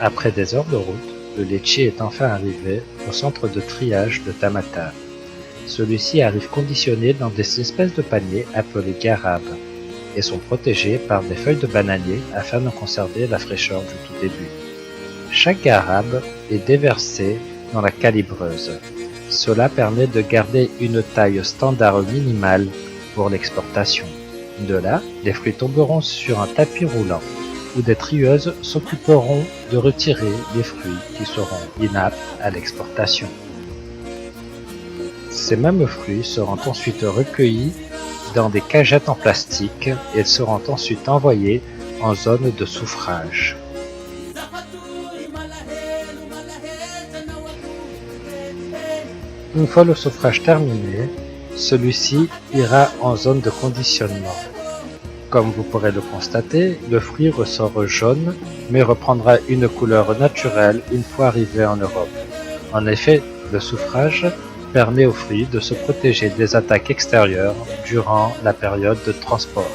Après des heures de route, le litchi est enfin arrivé au centre de triage de Tamatave. Celui-ci arrive conditionné dans des espèces de paniers appelés garabes et sont protégés par des feuilles de bananier afin de conserver la fraîcheur du tout début. Chaque garabe est déversé dans la calibreuse. Cela permet de garder une taille standard minimale pour l'exportation. De là, les fruits tomberont sur un tapis roulant où des trieuses s'occuperont de retirer les fruits qui seront inaptes à l'exportation. Ces mêmes fruits seront ensuite recueillis dans des cagettes en plastique et seront ensuite envoyés en zone de souffrage. Une fois le souffrage terminé, celui-ci ira en zone de conditionnement. Comme vous pourrez le constater, le fruit ressort jaune mais reprendra une couleur naturelle une fois arrivé en Europe. En effet, le souffrage permet aux fruits de se protéger des attaques extérieures durant la période de transport.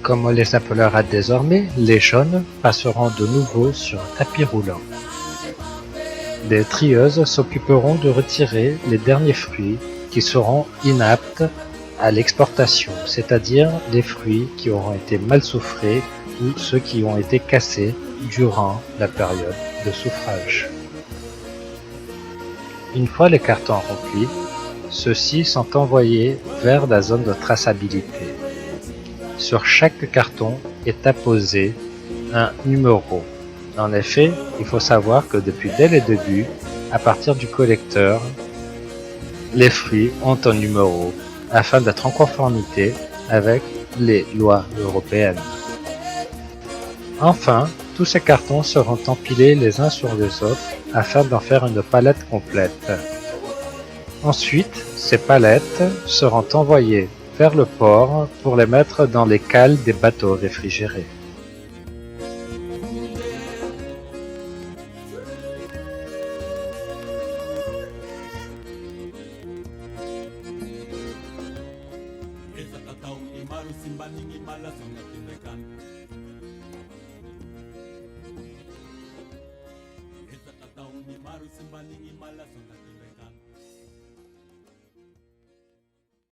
Comme on les appellera désormais, les jaunes passeront de nouveau sur un tapis roulant. Les trieuses s'occuperont de retirer les derniers fruits qui seront inaptes à l'exportation, c'est-à-dire les fruits qui auront été mal souffrés ou ceux qui ont été cassés durant la période de souffrage. Une fois les cartons remplis, ceux-ci sont envoyés vers la zone de traçabilité. Sur chaque carton est apposé un numéro. En effet, il faut savoir que dès le début, à partir du collecteur, les fruits ont un numéro afin d'être en conformité avec les lois européennes. Enfin, tous ces cartons seront empilés les uns sur les autres afin d'en faire une palette complète. Ensuite, ces palettes seront envoyées vers le port pour les mettre dans les cales des bateaux réfrigérés.